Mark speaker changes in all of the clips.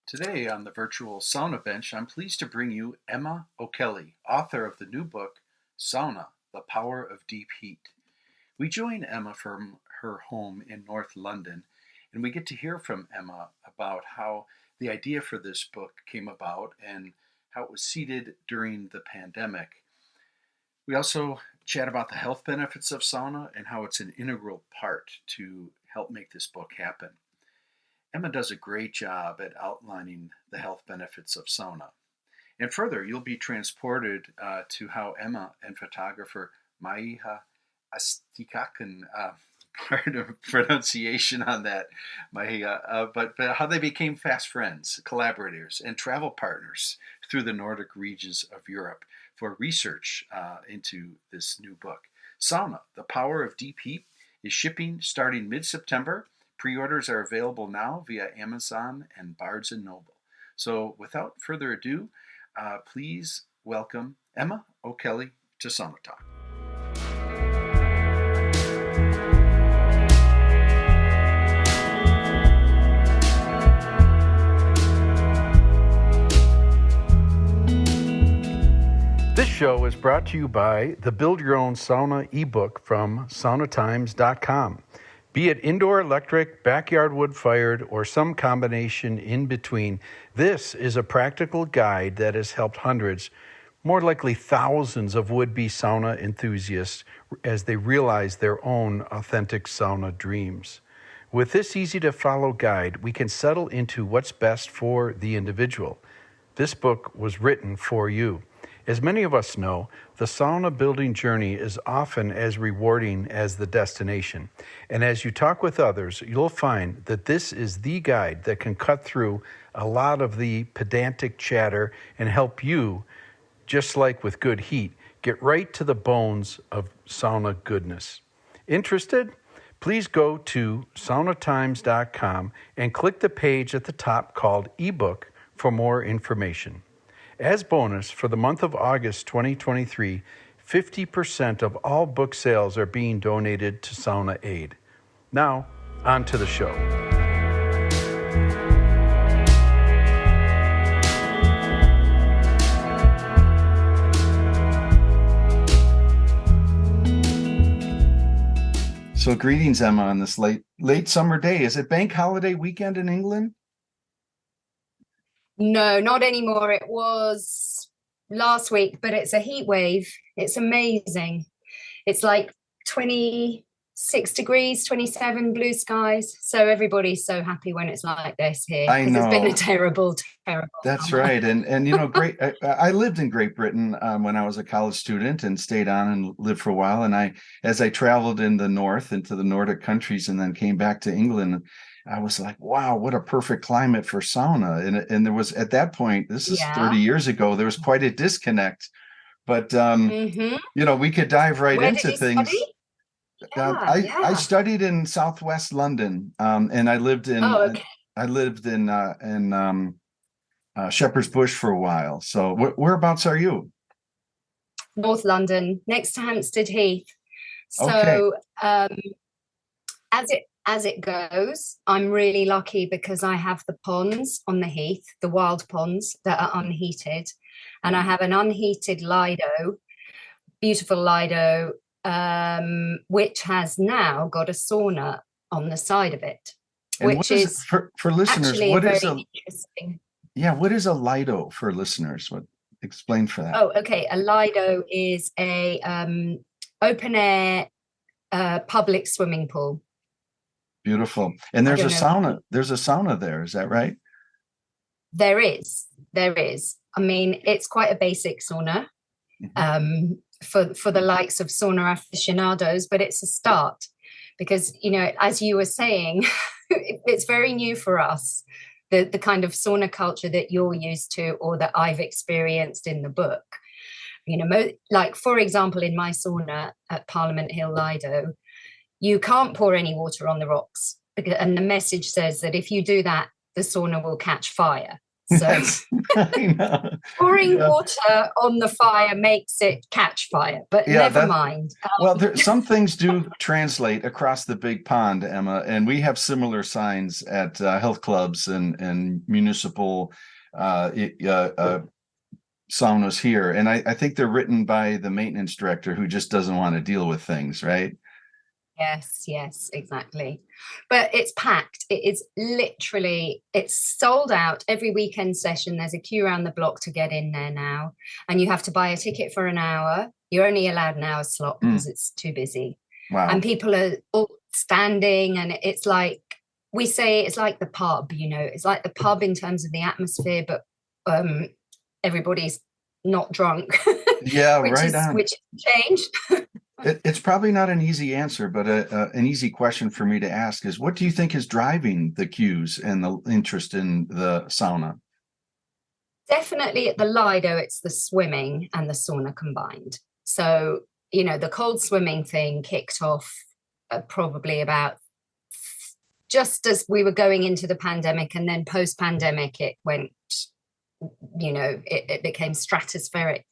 Speaker 1: Today on the virtual sauna bench, I'm pleased to bring you Emma O'Kelly, author of the new book, Sauna, The Power of Deep Heat. We join Emma from her home in North London, and we get to hear from Emma about how the idea for this book came about and how it was seeded during the pandemic. We also chat about the health benefits of sauna and how it's an integral part to help make this book happen. Emma does a great job at outlining the health benefits of sauna. And further, you'll be transported to how Emma and photographer Maiha Astikakan, pardon of pronunciation on that, Maiha, but how they became fast friends, collaborators, and travel partners through the Nordic regions of Europe for research into this new book. Sauna, The Power of Deep Heat, is shipping starting mid-September. Pre-orders are available now via Amazon and Barnes & Noble. So without further ado, please welcome Emma O'Kelly to Sauna Talk. This show is brought to you by the Build Your Own Sauna ebook from saunatimes.com. Be it indoor electric, backyard wood-fired, or some combination in between, this is a practical guide that has helped hundreds, more likely thousands of would-be sauna enthusiasts as they realize their own authentic sauna dreams. With this easy-to-follow guide, we can settle into what's best for the individual. This book was written for you. As many of us know, the sauna building journey is often as rewarding as the destination. And as you talk with others, you'll find that this is the guide that can cut through a lot of the pedantic chatter and help you, just like with good heat, get right to the bones of sauna goodness. Interested? Please go to saunatimes.com and click the page at the top called ebook for more information. As bonus, for the month of August 2023, 50% of all book sales are being donated to Sauna Aid. Now, on to the show. So greetings, Emma, on this late summer day. Is it bank holiday weekend in England?
Speaker 2: No, not anymore. It was last week, but it's a heat wave. It's amazing. It's like 26 degrees, 27 blue skies. So everybody's so happy when it's like this here.
Speaker 1: I know.
Speaker 2: It's been a terrible.
Speaker 1: That's
Speaker 2: summer.
Speaker 1: right. And you know, I lived in Great Britain when I was a college student and stayed on and lived for a while. And as I traveled in the north into the Nordic countries and then came back to England, I was like, wow, what a perfect climate for sauna. And there was, at that point, this is 30 years ago, there was quite a disconnect. But, you know, we could dive right into things. I studied in Southwest London, and I lived in Shepherd's Bush for a while. So whereabouts are you?
Speaker 2: North London, next to Hampstead Heath. So as it goes, I'm really lucky because I have the ponds on the heath, the wild ponds that are unheated. And I have an unheated Lido, beautiful Lido, which has now got a sauna on the side of it.
Speaker 1: And which is for listeners, what is a Lido for listeners? Explain for that.
Speaker 2: Oh, okay. A Lido is a open air public swimming pool.
Speaker 1: Beautiful. And there's a sauna. There's a sauna there. Is that right?
Speaker 2: There is. I mean, it's quite a basic sauna for the likes of sauna aficionados, but it's a start because, you know, as you were saying, it's very new for us, the kind of sauna culture that you're used to or that I've experienced in the book. You know, like, for example, in my sauna at Parliament Hill Lido, you can't pour any water on the rocks. And the message says that if you do that, the sauna will catch fire. So
Speaker 1: I know.
Speaker 2: pouring
Speaker 1: Yeah.
Speaker 2: water on the fire makes it catch fire, but
Speaker 1: Yeah,
Speaker 2: never mind.
Speaker 1: well, some things do translate across the big pond, Emma, and we have similar signs at health clubs and municipal saunas here. And I think they're written by the maintenance director who just doesn't want to deal with things, right?
Speaker 2: Yes, exactly. But it's packed. It is literally, it's sold out every weekend session. There's a queue around the block to get in there now. And you have to buy a ticket for an hour. You're only allowed an hour slot because it's too busy.
Speaker 1: Wow.
Speaker 2: And people are all standing, and it's like, we say it's like the pub, it's like the pub in terms of the atmosphere, but everybody's not drunk.
Speaker 1: Yeah,
Speaker 2: which
Speaker 1: right
Speaker 2: is
Speaker 1: on.
Speaker 2: which changed.
Speaker 1: It's probably not an easy answer, but an easy question for me to ask is, what do you think is driving the queues and the interest in the sauna?
Speaker 2: Definitely at the Lido, it's the swimming and the sauna combined. So, the cold swimming thing kicked off probably about just as we were going into the pandemic, and then post-pandemic, it went, it became stratospherically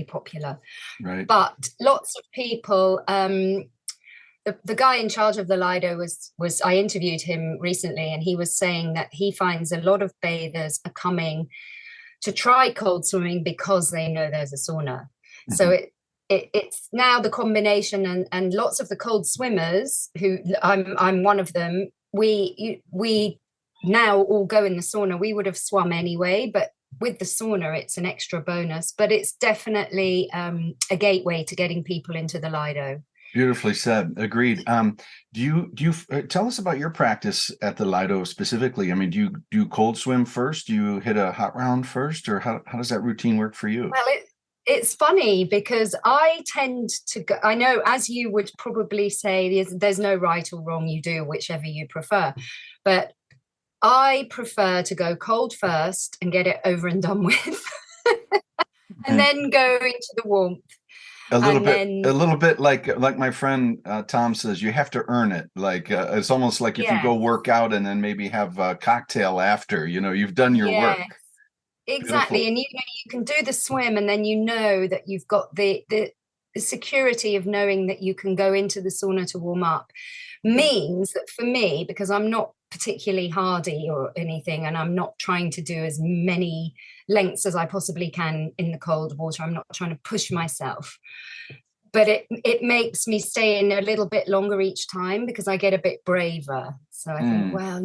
Speaker 2: popular.
Speaker 1: Right.
Speaker 2: But lots of people, the guy in charge of the Lido was I interviewed him recently, and he was saying that he finds a lot of bathers are coming to try cold swimming because they know there's a sauna. Mm-hmm. So it's now the combination, and lots of the cold swimmers, who I'm one of them, we now all go in the sauna. We would have swum anyway, but with the sauna, it's an extra bonus. But it's definitely a gateway to getting people into the Lido.
Speaker 1: Beautifully said. Agreed. Do you tell us about your practice at the Lido specifically? I mean, do you do cold swim first? Do you hit a hot round first, or how does that routine work for you?
Speaker 2: Well, it's funny because I tend to go, I know, as you would probably say, there's no right or wrong. You do whichever you prefer, but I prefer to go cold first and get it over and done with, and then go into the warmth.
Speaker 1: A little bit like my friend Tom says, you have to earn it. Like it's almost like if you go work out and then maybe have a cocktail after, you've done your work.
Speaker 2: Exactly. Beautiful. And you can do the swim, and then that you've got the security of knowing that you can go into the sauna to warm up. Means that for me, because I'm not particularly hardy or anything, and I'm not trying to do as many lengths as I possibly can in the cold water, I'm not trying to push myself, but it makes me stay in a little bit longer each time because I get a bit braver. So I think, well,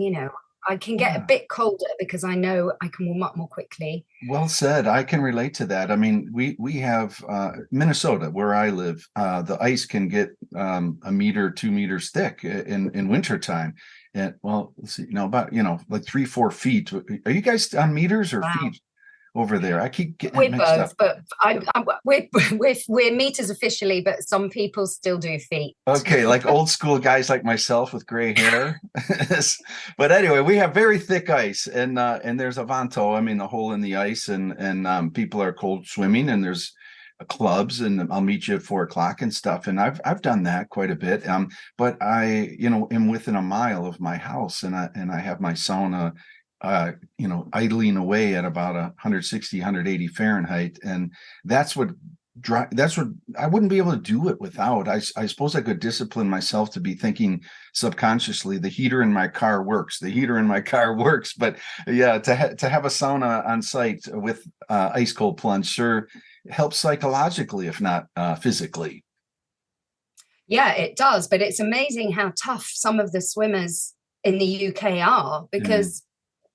Speaker 2: I can get a bit colder because I know I can warm up more quickly.
Speaker 1: Well said. I can relate to that. I mean, we have Minnesota, where I live. The ice can get a meter, 2 meters thick in wintertime. And well, let's see, about like 3-4 feet. Are you guys on meters or feet over there? I keep getting
Speaker 2: we're
Speaker 1: mixed
Speaker 2: both,
Speaker 1: up.
Speaker 2: but we're meters officially, but some people still do feet.
Speaker 1: Okay, like old school guys like myself with gray hair. But anyway, we have very thick ice, and there's a vanto, I mean, a hole in the ice, and people are cold swimming, and there's clubs, and I'll meet you at 4:00 and stuff. And I've done that quite a bit. But I, am within a mile of my house, and I have my sauna idling away at about 160, 180 Fahrenheit. And that's what I wouldn't be able to do it without. I suppose I could discipline myself to be thinking subconsciously, the heater in my car works. The heater in my car works. But yeah, to have a sauna on site with ice cold plunge sure helps psychologically, if not physically.
Speaker 2: Yeah, it does. But it's amazing how tough some of the swimmers in the UK are, because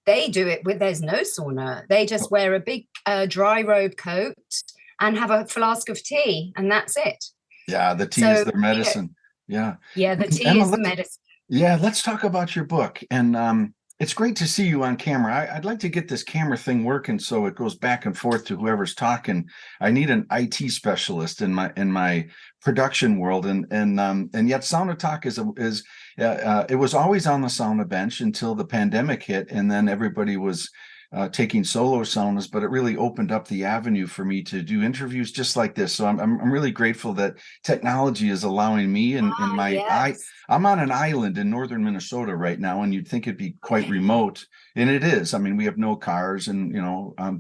Speaker 2: they do it there's no sauna. They just wear a big dry robe coat and have a flask of tea, and that's it.
Speaker 1: Yeah, the tea is their medicine.
Speaker 2: Yeah, the tea
Speaker 1: Emma,
Speaker 2: is the medicine.
Speaker 1: Yeah, let's talk about your book. And it's great to see you on camera. I'd like to get this camera thing working so it goes back and forth to whoever's talking. I need an IT specialist in my production world, and yet Sauna Talk is it was always on the sauna bench until the pandemic hit, and then everybody was
Speaker 3: taking solo saunas, but it really opened up the avenue for me to do interviews just like this. So I'm really grateful that technology is allowing me and
Speaker 2: Yes.
Speaker 3: I'm on an island in northern Minnesota right now, and you'd think it'd be quite remote, and it is. I mean, we have no cars, and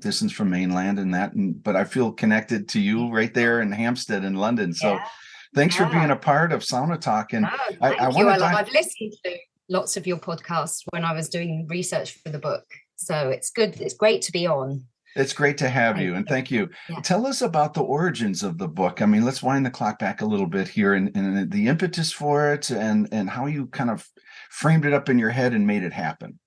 Speaker 3: distance from mainland and that, but I feel connected to you right there in Hampstead in London. So
Speaker 2: Yeah.
Speaker 3: thanks for being
Speaker 2: Yeah.
Speaker 3: a part of Sauna Talk, and
Speaker 2: Oh,
Speaker 3: I
Speaker 2: thank
Speaker 3: want
Speaker 2: you.
Speaker 3: to dive.
Speaker 2: I've listened to lots of your podcasts when I was doing research for the book. So it's good. It's great to be on.
Speaker 3: It's great to have
Speaker 2: Thank
Speaker 3: you, and
Speaker 2: you.
Speaker 3: thank you.
Speaker 2: Yeah.
Speaker 3: Tell us about the origins of the book. I mean, let's wind the clock back a little bit here, and the impetus for it, and how you kind of framed it up in your head and made it happen.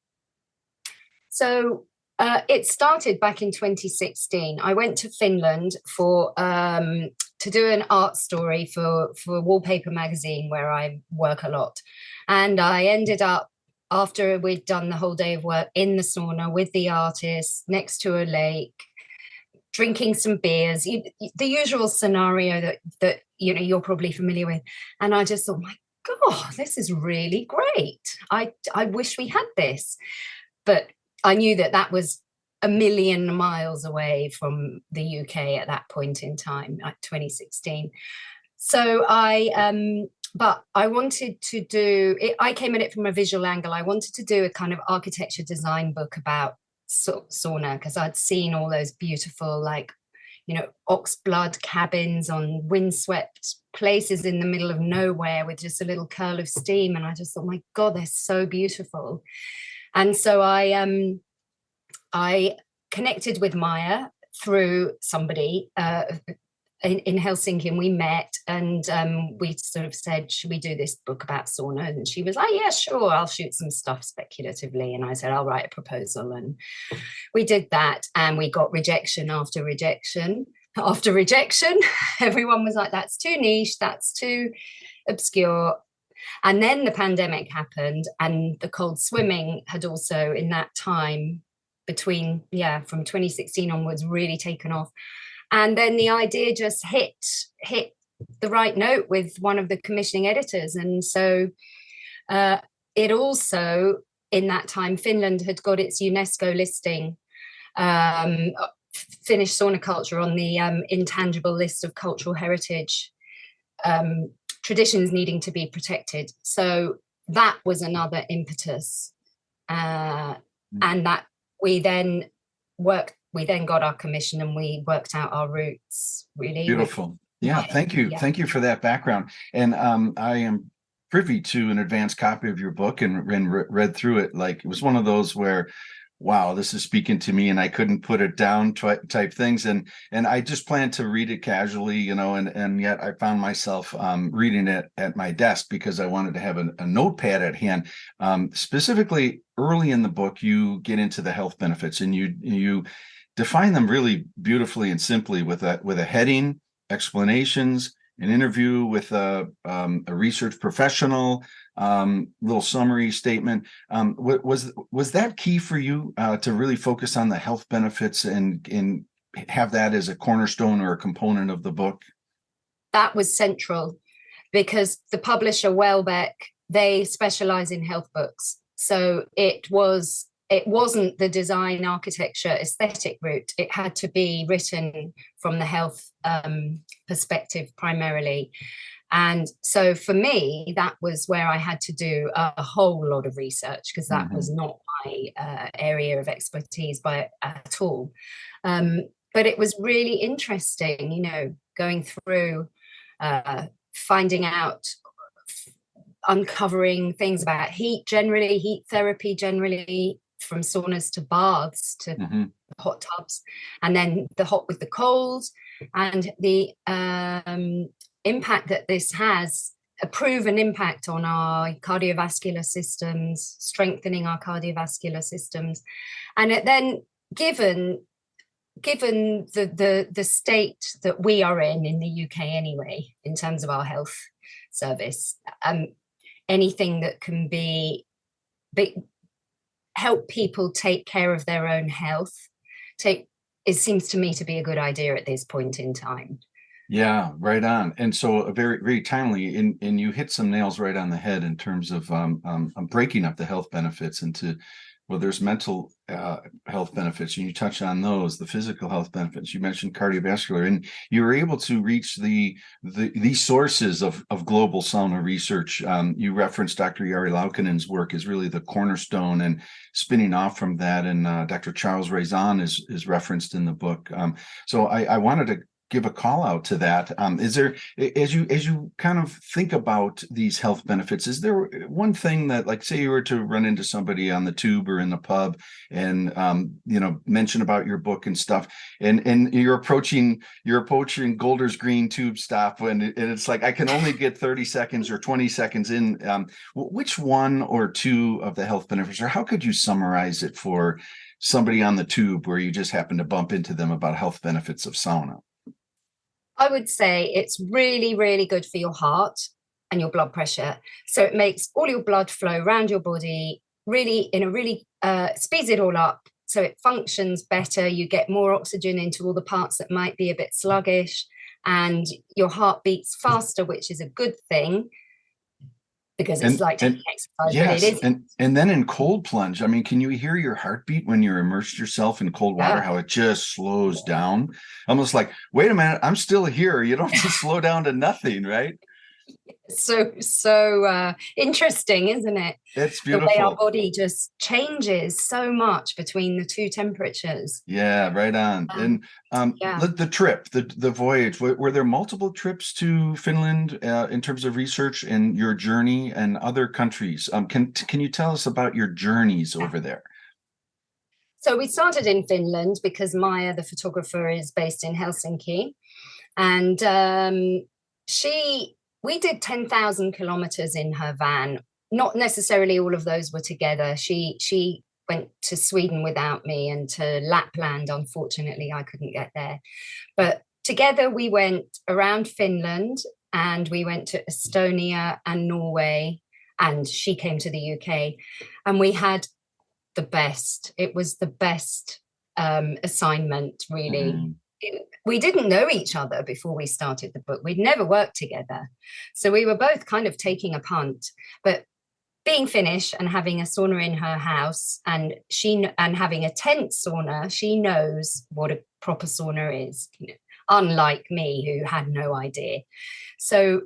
Speaker 2: So it started back in 2016. I went to Finland for to do an art story for Wallpaper magazine, where I work a lot, and I ended up, after we'd done the whole day of work, in the sauna with the artists next to a lake, drinking some beers, the usual scenario that you're probably familiar with. And I just thought, my God, this is really great. I wish we had this. But I knew that was a million miles away from the UK at that point in time, like 2016. So but I wanted to do it. I came at it from a visual angle. I wanted to do a kind of architecture design book about sauna, because I'd seen all those beautiful, like, oxblood cabins on windswept places in the middle of nowhere with just a little curl of steam. And I just thought, my God, they're so beautiful. And so I connected with Maya through somebody in Helsinki, and we met, and we sort of said, should we do this book about sauna? And she was like, yeah, sure, I'll shoot some stuff speculatively. And I said, I'll write a proposal. And we did that, and we got rejection after rejection after rejection. Everyone was like, that's too niche, that's too obscure. And then the pandemic happened, and the cold swimming had also, in that time between, from 2016 onwards, really taken off. And then the idea just hit the right note with one of the commissioning editors. And so it also, in that time, Finland had got its UNESCO listing, Finnish sauna culture, on the intangible list of cultural heritage traditions needing to be protected. So that was another impetus. And that we then got our commission, and we worked out our roots, really.
Speaker 3: Beautiful. Yeah, thank you. Yeah. Thank you for that background. And I am privy to an advanced copy of your book and read through it. Like, it was one of those where, wow, this is speaking to me, and I couldn't put it down type things. And I just planned to read it casually, and yet I found myself reading it at my desk because I wanted to have a notepad at hand. Specifically, early in the book, you get into the health benefits, and you define them really beautifully and simply with a heading, explanations, an interview with a research professional, little summary statement. Was that key for you to really focus on the health benefits and have that as a cornerstone or a component of the book?
Speaker 2: That was central, because the publisher Welbeck, they specialize in health books. So it wasn't the design, architecture, aesthetic route. It had to be written from the health perspective primarily. And so for me, that was where I had to do a whole lot of research, because that was not my area of expertise at all. But it was really interesting, going through, finding out, uncovering things about heat therapy generally, from saunas to baths to hot tubs, and then the hot with the cold, and the impact that this has, a proven impact on our cardiovascular systems, strengthening our cardiovascular systems. And it then, given the state that we are in the UK anyway, in terms of our health service, anything that can be help people take care of their own health, it seems to me to be a good idea at this point in time.
Speaker 3: Yeah, right on. And so very, very timely, and you hit some nails right on the head in terms of breaking up the health benefits into Well, there's mental health benefits, and you touch on those, the physical health benefits. You mentioned cardiovascular, and you were able to reach the sources of global sauna research. You referenced Dr. Jari Laukkanen's work is really the cornerstone, and spinning off from that, and Dr. Charles Raison is referenced in the book. So I wanted to give a call out to that. Is there, as you kind of think about these health benefits, is there one thing that, like, say you were to run into somebody on the tube or in the pub and mention about your book and stuff, and you're approaching Golders Green tube stop, and it's like, I can only get 30 seconds or 20 seconds in, which one or two of the health benefits, or how could you summarize it for somebody on the tube where you just happen to bump into them about health benefits of sauna?
Speaker 2: I would say it's really, really good for your heart and your blood pressure. So it makes all your blood flow around your body, really speeds it all up. So it functions better. You get more oxygen into all the parts that might be a bit sluggish, and your heart beats faster, which is a good thing, because it's like taking exercise.
Speaker 3: Yes,
Speaker 2: but it is.
Speaker 3: And then in cold plunge, I mean, can you hear your heartbeat when you're immersed yourself in cold water, how it just slows down? Almost like, wait a minute, I'm still here. You don't have to slow down to nothing, right?
Speaker 2: So interesting, isn't it?
Speaker 3: It's beautiful.
Speaker 2: The way our body just changes so much between the two temperatures.
Speaker 3: Yeah, right on. And the trip, the voyage, were there multiple trips to Finland in terms of research and your journey, and other countries? Can you tell us about your journeys over there?
Speaker 2: So we started in Finland because Maya, the photographer, is based in Helsinki, and we did 10,000 kilometers in her van. Not necessarily all of those were together. She went to Sweden without me, and to Lapland, unfortunately, I couldn't get there. But together we went around Finland, and we went to Estonia and Norway, and she came to the UK, and we had the best. It was the best assignment, really. Mm-hmm. We didn't know each other before we started the book. We'd never worked together. So we were both kind of taking a punt. But being Finnish and having a sauna in her house, and having a tent sauna, she knows what a proper sauna is, unlike me, who had no idea. So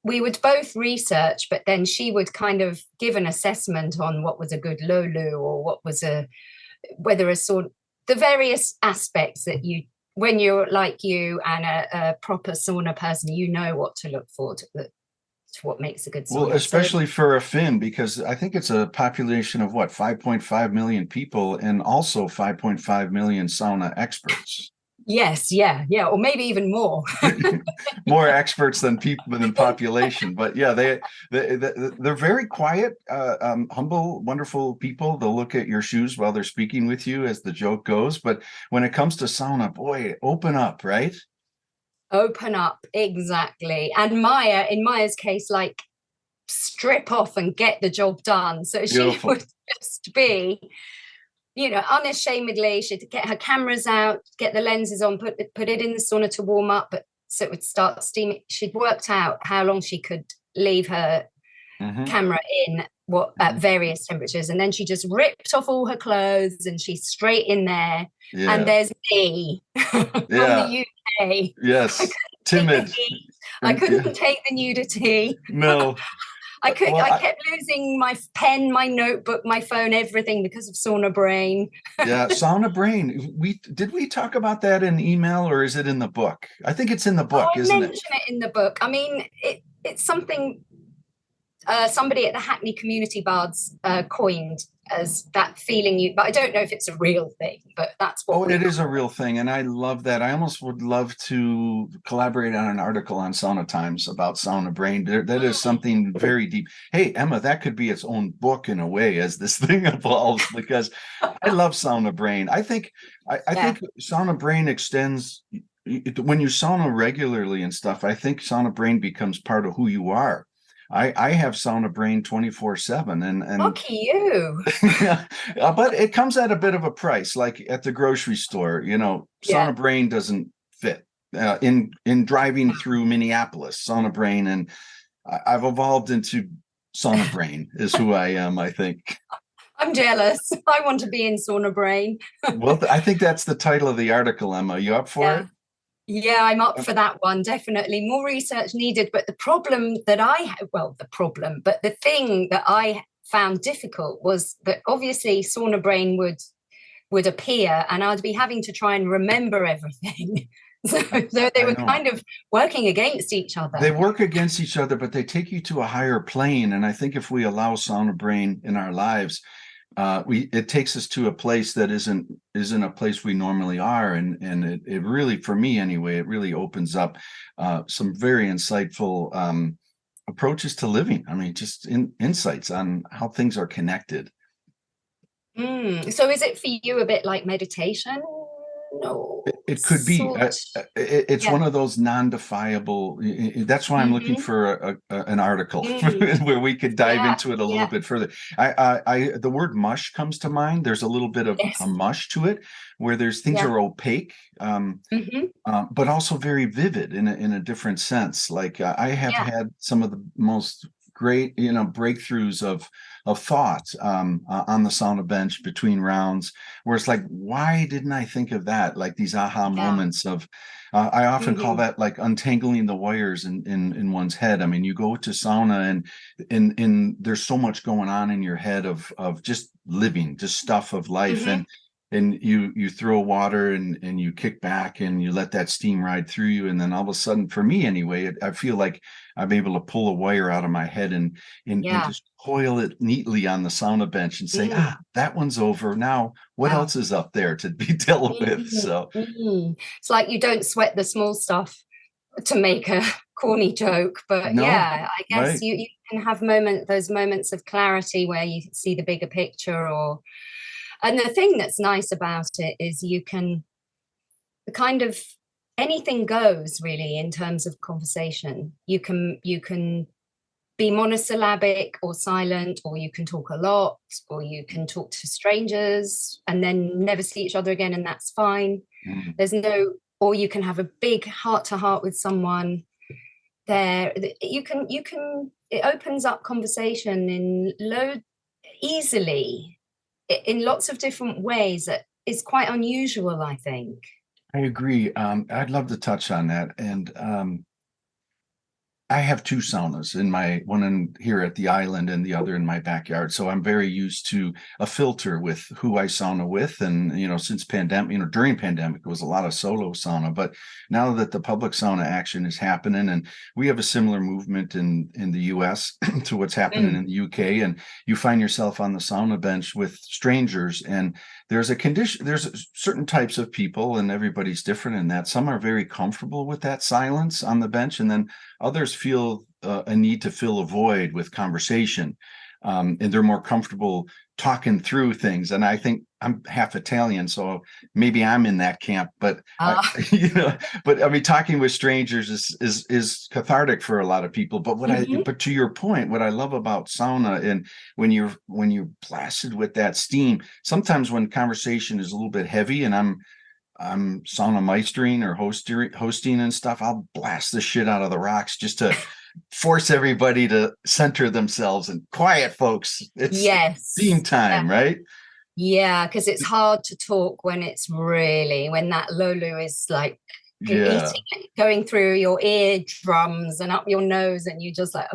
Speaker 2: we would both research, but then she would kind of give an assessment on what was a good lolu, or what was whether a sauna, the various aspects that when you're like you and a proper sauna person, you know what to look for to what makes a good sauna.
Speaker 3: Well, especially for a Finn, because I think it's a population of 5.5 million people, and also 5.5 million sauna experts.
Speaker 2: Yes, yeah, or maybe even more.
Speaker 3: More experts than population, but yeah, they're very quiet, humble, wonderful people. They'll look at your shoes while they're speaking with you, as the joke goes. But when it comes to sauna, boy, open up, right?
Speaker 2: Open up, exactly. And in Maya's case, like, strip off and get the job done. So Beautiful. She would just be, unashamedly, she'd get her cameras out, get the lenses on, put it in the sauna to warm up, so it would start steaming. She'd worked out how long she could leave her camera in at various temperatures, and then she just ripped off all her clothes, and she's straight in there. Yeah. And there's me from the UK.
Speaker 3: Yes, timid.
Speaker 2: I couldn't take the nudity.
Speaker 3: No.
Speaker 2: I kept losing my pen, my notebook, my phone, everything, because of Sauna Brain.
Speaker 3: Yeah, Sauna Brain. Did we talk about that in email, or is it in the book? I think it's in the book, isn't it?
Speaker 2: I mention it in the book. I mean, it's something somebody at the Hackney Community Bards coined as that feeling but I don't know if it's a real thing, but that's what.
Speaker 3: It is a real thing, and I love that. I almost would love to collaborate on an article on Sauna Times about Sauna Brain. That is something very deep. Hey, Emma, that could be its own book in a way as this thing evolves, because I love Sauna Brain. I think Sauna Brain extends when you sauna regularly and stuff. I think Sauna Brain becomes part of who you are. I have Sauna Brain 24/7, and
Speaker 2: lucky you.
Speaker 3: But it comes at a bit of a price, like at the grocery store. Sauna Brain doesn't fit in driving through Minneapolis. Sauna Brain, and I've evolved into Sauna Brain is who I am, I think.
Speaker 2: I'm jealous. I want to be in Sauna Brain.
Speaker 3: Well, I think that's the title of the article, Emma. You up for it?
Speaker 2: Yeah, I'm up for that one, definitely. More research needed. But the problem that but the thing that I found difficult was that obviously Sauna Brain would appear and I'd be having to try and remember everything. So they were kind of working against each other.
Speaker 3: They work against each other, but they take you to a higher plane. And I think if we allow Sauna Brain in our lives, it takes us to a place that isn't a place we normally are, and it really, for me anyway, it really opens up some very insightful approaches to living. I mean, just insights on how things are connected.
Speaker 2: So is it for you a bit like meditation? No,
Speaker 3: it could be. It's one of those non-defiable. That's why I'm looking for an article where we could dive into it a little bit further. The word mush comes to mind. There's a little bit of a mush to it, where there's things are opaque, but also very vivid in a different sense. Like I have had some of the most great, breakthroughs of thought on the sauna bench between rounds, where it's like, why didn't I think of that? Like these aha moments of, I often call that like untangling the wires in one's head. I mean, you go to sauna and there's so much going on in your head of just living, just stuff of life. And you throw water and you kick back and you let that steam ride through you. And then all of a sudden, for me anyway, I feel like I'm able to pull a wire out of my head and just coil it neatly on the sauna bench and say, that one's over. Now, what else is up there to be dealt with? So
Speaker 2: it's like you don't sweat the small stuff to make a corny joke. But I guess you can have those moments of clarity where you see the bigger picture. And the thing that's nice about it is you can kind of, anything goes really in terms of conversation. You can be monosyllabic or silent, or you can talk a lot, or you can talk to strangers and then never see each other again, and that's fine. Or you can have a big heart-to-heart with someone there. It opens up conversation easily in lots of different ways that is quite unusual, I think.
Speaker 3: I agree. I'd love to touch on that. And I have two saunas, one here at the island and the other in my backyard. So I'm very used to a filter with who I sauna with. And, since pandemic, during pandemic, it was a lot of solo sauna. But now that the public sauna action is happening, and we have a similar movement in the US to what's happening in the UK, and you find yourself on the sauna bench with strangers, and there's certain types of people, and everybody's different in that. Some are very comfortable with that silence on the bench, and then others feel a need to fill a void with conversation, and they're more comfortable talking through things. And I think I'm half Italian, so maybe I'm in that camp. But but I mean, talking with strangers is cathartic for a lot of people. But but to your point, what I love about sauna, and when you're blasted with that steam, sometimes when conversation is a little bit heavy, and I'm sauna meistering or hosting and stuff, I'll blast the shit out of the rocks just to force everybody to center themselves and quiet, folks. It's steam time, right?
Speaker 2: Yeah, because it's hard to talk when that lolu is like going through your eardrums and up your nose, and you just like,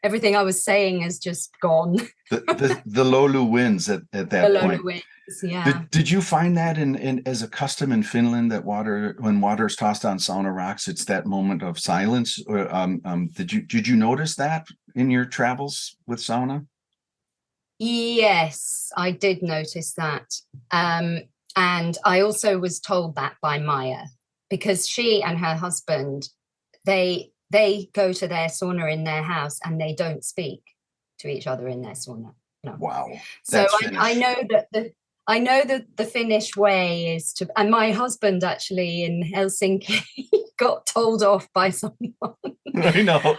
Speaker 2: everything I was saying is just gone.
Speaker 3: the lolu wins at that point.
Speaker 2: Lolu wins. Yeah.
Speaker 3: Did you find that in as a custom in Finland, that when water is tossed on sauna rocks, it's that moment of silence? Or did you notice that in your travels with sauna?
Speaker 2: Yes, I did notice that, and I also was told that by Maya, because she and her husband they go to their sauna in their house and they don't speak to each other in their sauna. No.
Speaker 3: Wow.
Speaker 2: So I know that the Finnish way is to, and my husband actually in Helsinki got told off by someone.
Speaker 3: I know.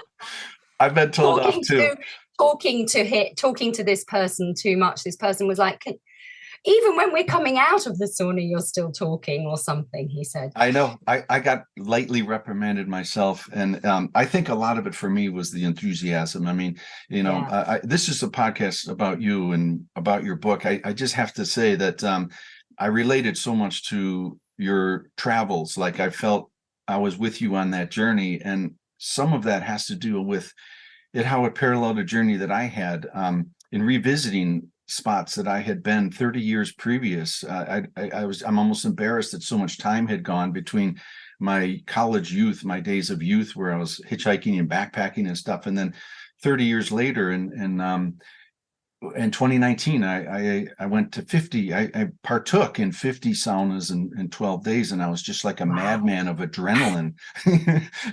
Speaker 3: I've been told off too.
Speaker 2: Talking to this person too much. This person was like, even when we're coming out of the sauna, you're still talking or something, he said.
Speaker 3: I know. I got lightly reprimanded myself. And I think a lot of it for me was the enthusiasm. I mean, this is a podcast about you and about your book. I just have to say that I related so much to your travels. Like I felt I was with you on that journey. And some of that has to do with how it paralleled a journey that I had in revisiting spots that I had been 30 years previous. I'm almost embarrassed that so much time had gone between my college youth, my days of youth, where I was hitchhiking and backpacking and stuff, and then 30 years later, in 2019, I went to 50. I partook in 50 saunas in 12 days, and I was just like a madman of adrenaline.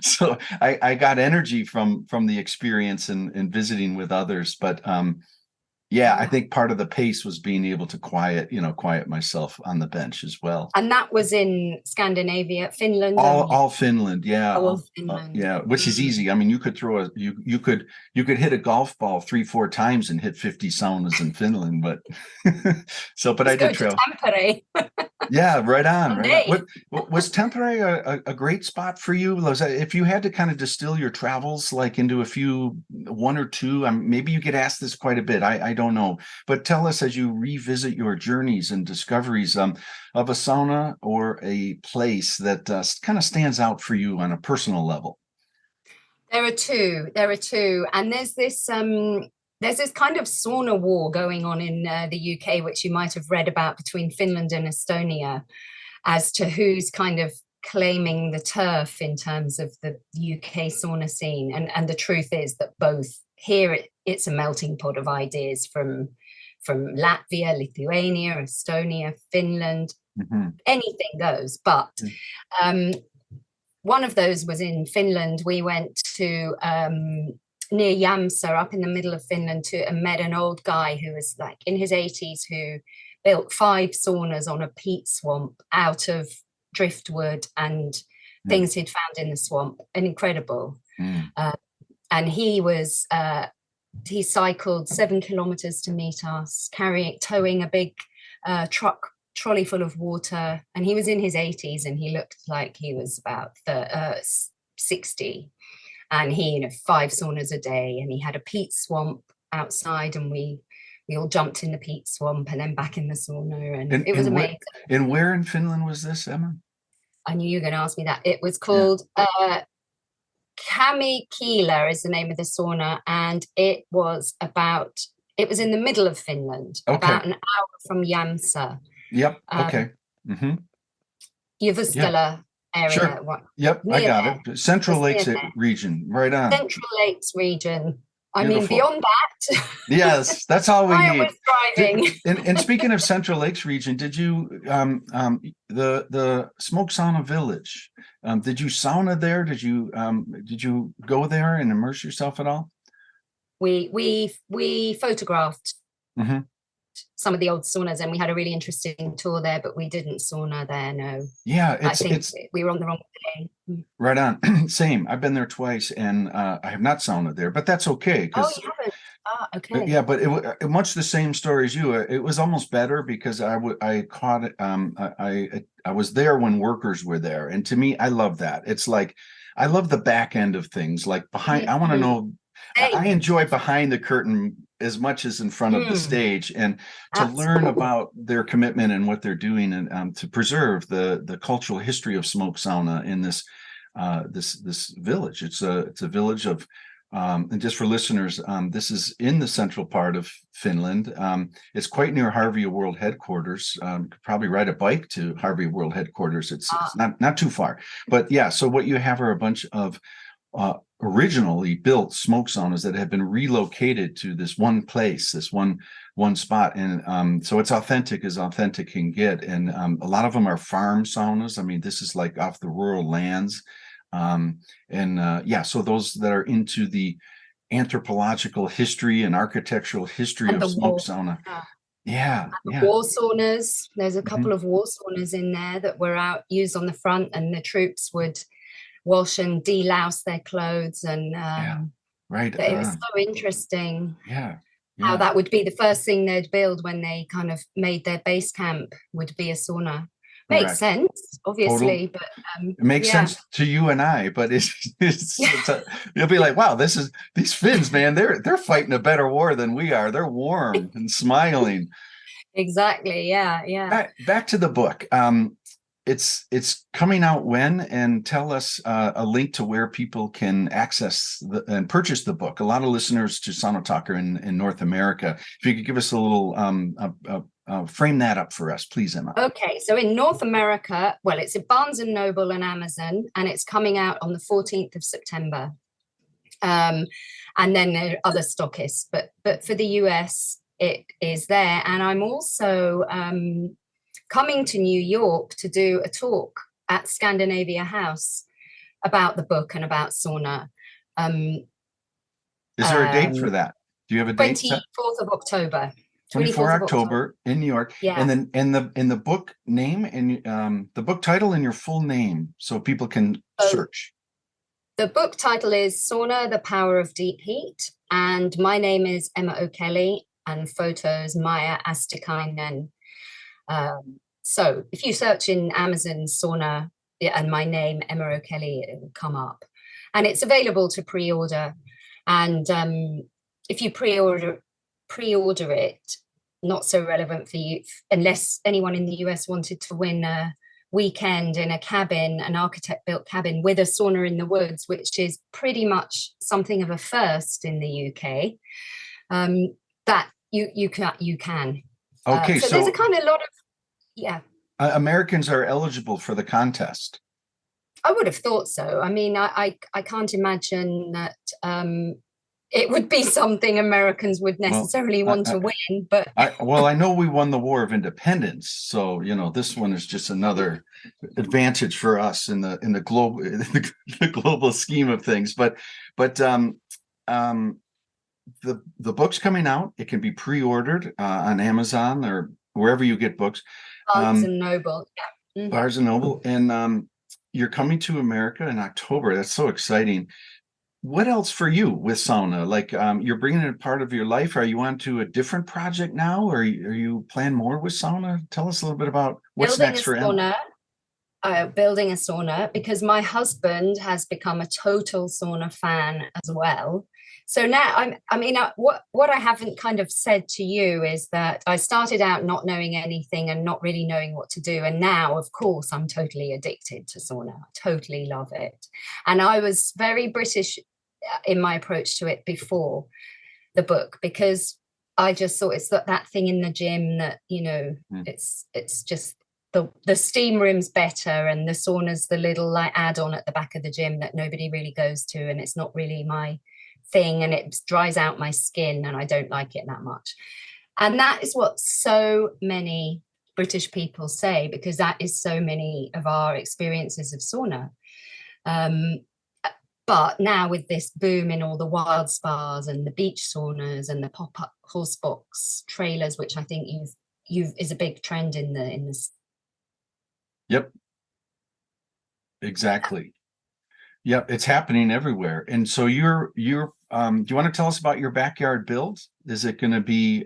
Speaker 3: So I got energy from the experience and visiting with others. But I think part of the pace was being able to quiet myself on the bench as well.
Speaker 2: And that was in Scandinavia, Finland.
Speaker 3: All Finland, yeah.
Speaker 2: All Finland.
Speaker 3: Which is easy. I mean, you could throw you could hit a golf ball 3-4 times and hit 50 saunas in Finland, but I did travel.
Speaker 2: Tampere.
Speaker 3: Yeah, right on. What was Tampere a great spot for you? If you had to kind of distill your travels like into one or two, maybe you get asked this quite a bit. I don't know, but tell us as you revisit your journeys and discoveries of a sauna or a place that kind of stands out for you on a personal level.
Speaker 2: There are two, and there's this kind of sauna war going on in the UK, which you might have read about, between Finland and Estonia, as to who's kind of claiming the turf in terms of the UK sauna scene. And the truth is that both here, it's a melting pot of ideas from Latvia, Lithuania, Estonia, Finland. Mm-hmm. Anything goes. But one of those was in Finland. We went to near Jämsä, up in the middle of Finland, and met an old guy who was like in his 80s, who built 5 saunas on a peat swamp out of driftwood and things he'd found in the swamp. And incredible. And he cycled 7 kilometers to meet us, towing a big trolley full of water. And he was in his 80s, and he looked like he was about 60. And he, 5 saunas a day, and he had a peat swamp outside, and we all jumped in the peat swamp and then back in the sauna, and it was amazing.
Speaker 3: And where in Finland was this, Emma?
Speaker 2: I knew you were going to ask me that. It was called Kamikila is the name of the sauna, and it was in the middle of Finland, about an hour from Jämsä.
Speaker 3: Yep. Okay. Mm-hmm.
Speaker 2: Jyväskylä area.
Speaker 3: Sure. Yep, I got it. Central Lakes region, right on.
Speaker 2: Central Lakes region. I mean, beyond that.
Speaker 3: Yes, that's all we need.
Speaker 2: Was driving.
Speaker 3: And speaking of Central Lakes region, did you the Smoke Sauna Village? Did you sauna there? Did you go there and immerse yourself at all?
Speaker 2: We photographed some of the old saunas, and we had a really interesting tour there, but we didn't sauna there. No.
Speaker 3: Yeah,
Speaker 2: I think we were on the wrong day.
Speaker 3: Right on. Same. I've been there twice, and I have not saunaed there, but that's okay.
Speaker 2: Oh, you haven't? Okay.
Speaker 3: Yeah, but it much the same story as you. It was almost better because I caught it. I was there when workers were there, and to me, I love that. It's like I love the back end of things. Like behind, I want to know. I enjoy behind the curtain as much as in front of the stage, and to learn about their commitment and what they're doing, and to preserve the cultural history of smoke sauna in this village. It's a village of, and just for listeners, this is in the central part of Finland. It's quite near Harvia World Headquarters. You could probably ride a bike to Harvia World Headquarters. It's not too far, but yeah. So what you have are a bunch of originally built smoke saunas that have been relocated to this one place, this one spot, and so it's authentic as authentic can get. And a lot of them are farm saunas. I mean, this is like off the rural lands, so those that are into the anthropological history and architectural history of smoke sauna.
Speaker 2: War saunas. There's a couple of war saunas in there that were used on the front, and the troops would wash and delouse their clothes, and
Speaker 3: right.
Speaker 2: It was so interesting. how that would be the first thing they'd build when they kind of made their base camp, would be a sauna. Makes sense, obviously, but
Speaker 3: it makes sense to you and I, but you'll be like, wow, these Finns, man, they're fighting a better war than we are. They're warm and smiling.
Speaker 2: Exactly. Yeah.
Speaker 3: Back to the book. It's coming out when, and tell us a link to where people can access and purchase the book. A lot of listeners to Sauna Talk are in North America. If you could give us a little frame that up for us, please, Emma.
Speaker 2: Okay, so in North America, well, it's at Barnes & Noble and Amazon, and it's coming out on the 14th of September. And then there are other stockists, but for the US, it is there. And I'm also coming to New York to do a talk at Scandinavia House about the book and about sauna.
Speaker 3: Is there a date for that? Do you have a date?
Speaker 2: 24th of October.
Speaker 3: 24 October in New York.
Speaker 2: Yeah.
Speaker 3: And then in the book name and the book title and your full name, so people can search.
Speaker 2: The book title is Sauna, The Power of Deep Heat. And my name is Emma O'Kelly, and photos Maya Astikainen. So if you search in Amazon sauna and my name, Emma O'Kelly, it will come up. And it's available to pre-order. And if you pre-order it, not so relevant for you, unless anyone in the US wanted to win a weekend in a cabin, an architect-built cabin with a sauna in the woods, which is pretty much something of a first in the UK. That you can.
Speaker 3: Okay,
Speaker 2: so there's a kind of lot of
Speaker 3: Americans are eligible for the contest.
Speaker 2: I would have thought so. I mean, I can't imagine that it would be something Americans would necessarily want to win. But
Speaker 3: I know we won the War of Independence, so this one is just another advantage for us in the global scheme of things. But the book's coming out. It can be pre-ordered on Amazon or wherever you get books.
Speaker 2: Barnes and Noble. Yeah. Mm-hmm.
Speaker 3: Barnes and Noble, and you're coming to America in October. That's so exciting. What else for you with sauna? Like you're bringing it a part of your life. Are you on to a different project now, or are you plan more with sauna? Tell us a little bit about what's next for Emma.
Speaker 2: Building a sauna, because my husband has become a total sauna fan as well. So now, what I haven't kind of said to you is that I started out not knowing anything and not really knowing what to do. And now, of course, I'm totally addicted to sauna. I totally love it. And I was very British in my approach to it before the book, because I just thought it's that thing in the gym that, it's just the steam room's better, and the sauna's the little add-on at the back of the gym that nobody really goes to, and it's not really my thing, and it dries out my skin, and I don't like it that much. And that is what so many British people say, because that is so many of our experiences of sauna. But now with this boom in all the wild spas and the beach saunas and the pop-up horse box trailers, which I think is a big trend in this.
Speaker 3: Yep. Exactly. Yep, it's happening everywhere. And so you're do you want to tell us about your backyard build? Is it going to be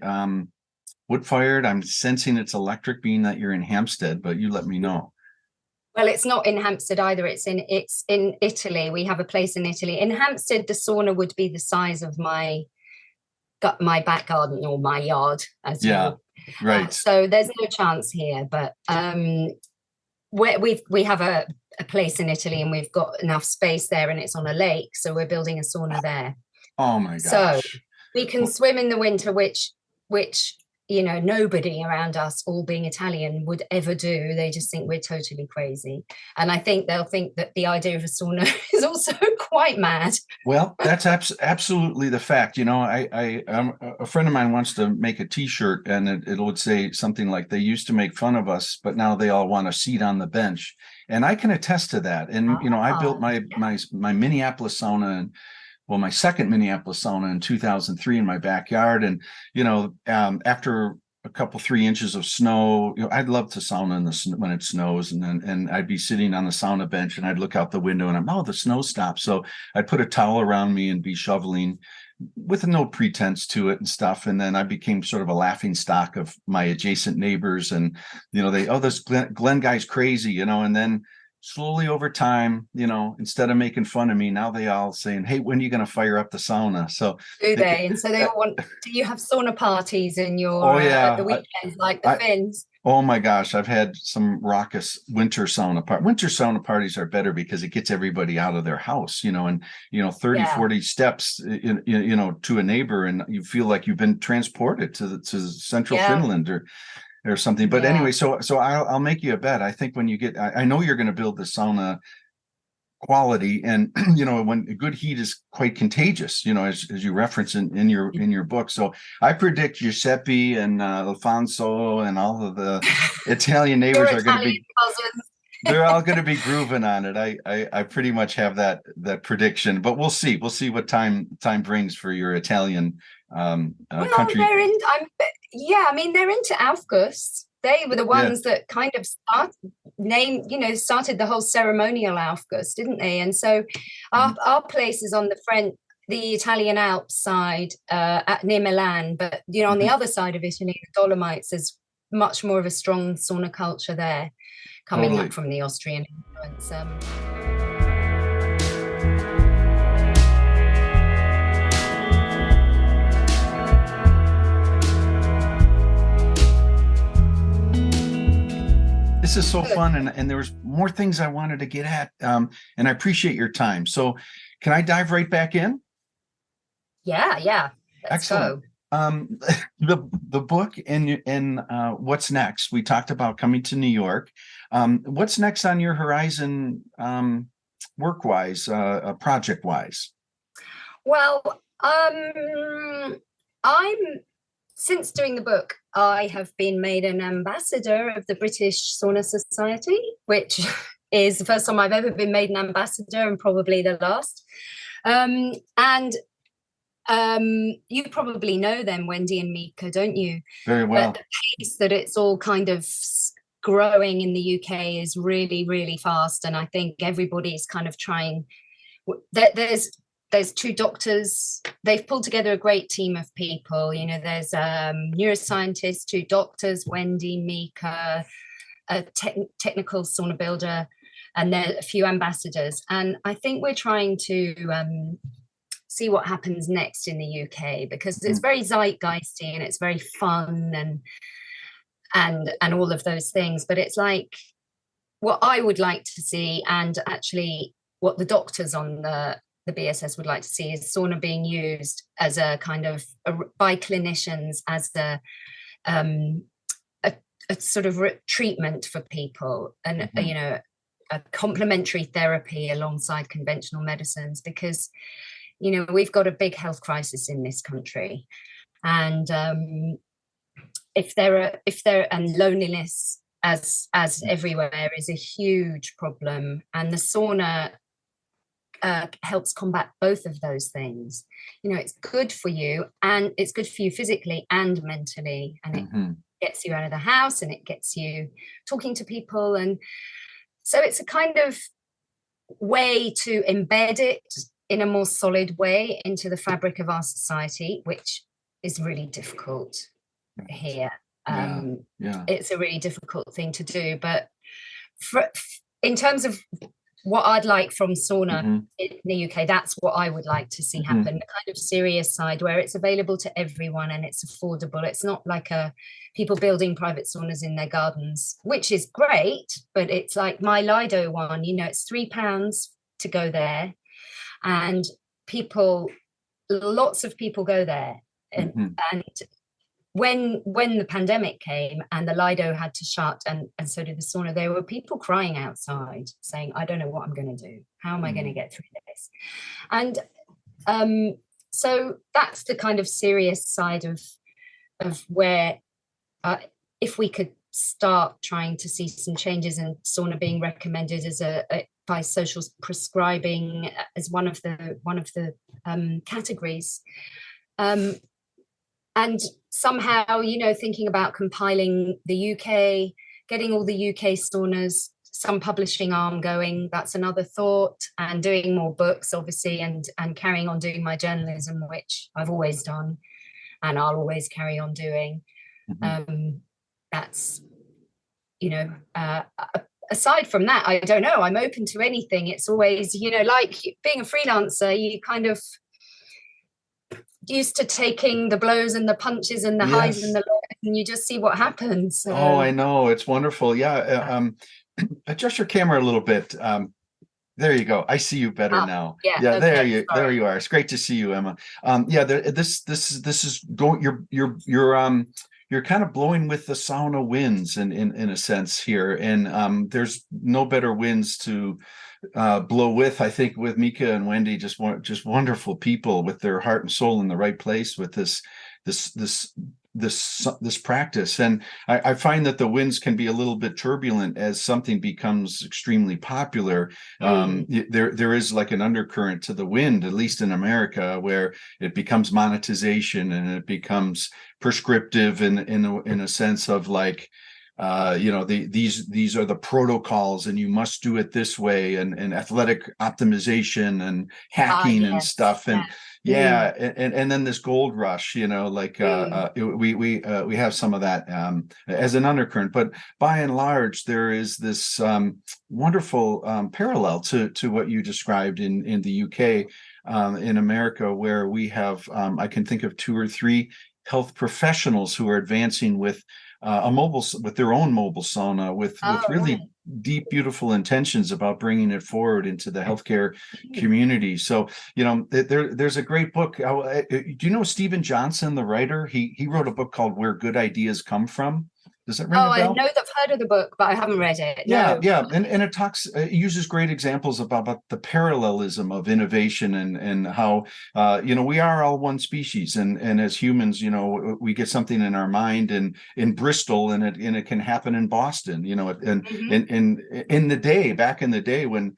Speaker 3: wood fired? I'm sensing it's electric, being that you're in Hampstead, but you let me know.
Speaker 2: Well, it's not in Hampstead either. It's in Italy. We have a place in Italy. In Hampstead, the sauna would be the size of my back garden or my yard, as
Speaker 3: right.
Speaker 2: So there's no chance here, but we have a place in Italy, and we've got enough space there, and it's on a lake, so we're building a sauna there.
Speaker 3: Oh my gosh!
Speaker 2: So we can swim in the winter, which nobody around us, all being Italian, would ever do. They just think we're totally crazy, and I think they'll think that the idea of a sauna is also quite mad.
Speaker 3: Well, that's absolutely the fact. A friend of mine wants to make a T-shirt, and it would say something like, "They used to make fun of us, but now they all want a seat on the bench." And I can attest to that. And I built my Minneapolis sauna, and my second Minneapolis sauna in 2003 in my backyard. And after a couple 3 inches of snow. I'd love to sauna in the when it snows, and I'd be sitting on the sauna bench and I'd look out the window and the snow stopped. So I'd put a towel around me and be shoveling with no pretense to it and stuff. And then I became sort of a laughing stock of my adjacent neighbors, and this Glenn guy's crazy, and then slowly over time, instead of making fun of me, now they all saying, "Hey, when are you going to fire up the sauna?" So
Speaker 2: do they? And so they all want. Do you have sauna parties in your
Speaker 3: yeah,
Speaker 2: at the weekends like the Finns?
Speaker 3: Oh my gosh, I've had some raucous winter sauna parties. Winter sauna parties are better because it gets everybody out of their house, and 30, 40 steps, to a neighbor, and you feel like you've been transported to central Finland or something. But anyway, so I'll make you a bet. I think when you get, I know you're going to build the sauna quality, and when good heat is quite contagious, as you reference in your book. So I predict Giuseppe and Alfonso and all of the Italian neighbors are going to be
Speaker 2: cousins.
Speaker 3: They're all going to be grooving on it. I pretty much have that prediction, but we'll see what time brings for your Italian country.
Speaker 2: They're into Aufguss. They were the ones that kind of started the whole ceremonial Aufguss, didn't they? And so our place is on the Italian Alps side, near Milan, but on the other side of Italy, the Dolomites, there's much more of a strong sauna culture there, coming up from the Austrian influence.
Speaker 3: This is so fun, and there was more things I wanted to get at, and I appreciate your time. So can I dive right back in?
Speaker 2: Yeah. Let's
Speaker 3: Excellent. Go. The book and what's next? We talked about coming to New York. What's next on your horizon, work-wise, project-wise?
Speaker 2: Well, since doing the book, I have been made an ambassador of the British Sauna Society, which is the first time I've ever been made an ambassador, and probably the last. You probably know them, Wendy and Mika, don't you?
Speaker 3: Very well.
Speaker 2: But the pace that it's all kind of growing in the UK is really, really fast, and I think everybody's kind of trying. There's two doctors. They've pulled together a great team of people. There's neuroscientists, two doctors, Wendy, Mika, a technical sauna builder, and there are a few ambassadors. And I think we're trying to see what happens next in the UK, because it's very zeitgeisty and it's very fun and all of those things. But it's like what I would like to see, and actually what the doctors on the BSS would like to see, is sauna being used as a kind of by clinicians as a sort of treatment for people, and a complementary therapy alongside conventional medicines, because we've got a big health crisis in this country, and and loneliness as everywhere is a huge problem, and the sauna helps combat both of those things. It's good for you, and it's good for you physically and mentally, and it gets you out of the house, and it gets you talking to people, and so it's a kind of way to embed it in a more solid way into the fabric of our society, which is really difficult here. It's a really difficult thing to do, but in terms of what I'd like from sauna in the UK, that's what I would like to see happen. The kind of serious side where it's available to everyone and it's affordable. It's not like people building private saunas in their gardens, which is great, but it's like my Lido one, it's £3 to go there, and lots of people go there, and when the pandemic came and the Lido had to shut, and so did the sauna, there were people crying outside saying, I don't know what I'm going to do. How am I going to get through this? And so that's the kind of serious side of where if we could start trying to see some changes in sauna being recommended as by social prescribing as one of the categories. And somehow, thinking about compiling the UK, getting all the UK saunas, some publishing arm going, that's another thought, and doing more books, obviously, and carrying on doing my journalism, which I've always done and I'll always carry on doing. That's, aside from that, I don't know, I'm open to anything. It's always, like being a freelancer, you kind of used to taking the blows and the punches and the highs and the lows, and you just see what happens.
Speaker 3: Oh, I know. It's wonderful. Yeah. Adjust your camera a little bit. There you go. I see you better now.
Speaker 2: Yeah. Okay,
Speaker 3: there you are. It's great to see you, Emma. This is going. You're kind of blowing with the sauna winds in a sense here, and there's no better winds to blow with. I think with Mika and Wendy, just wonderful people with their heart and soul in the right place with this practice. And I find that the winds can be a little bit turbulent as something becomes extremely popular. There is like an undercurrent to the wind, at least in America, where it becomes monetization and it becomes prescriptive in a sense of like, these are the protocols and you must do it this way, and athletic optimization and hacking and stuff. And and then this gold rush, we have some of that as an undercurrent, but by and large there is this wonderful parallel to what you described in the UK, in America, where we have I can think of 2 or 3 health professionals who are advancing with their own mobile sauna with really deep, beautiful intentions about bringing it forward into the healthcare community. So, there's a great book. Do you know Stephen Johnson, the writer? He wrote a book called Where Good Ideas Come From. Does that ring a bell?
Speaker 2: I know I've heard of the book, but I haven't read it.
Speaker 3: Yeah. And it uses great examples about the parallelism of innovation and how, we are all one species. And as humans, we get something in our mind and in Bristol and it can happen in Boston, and in the day, back in the day when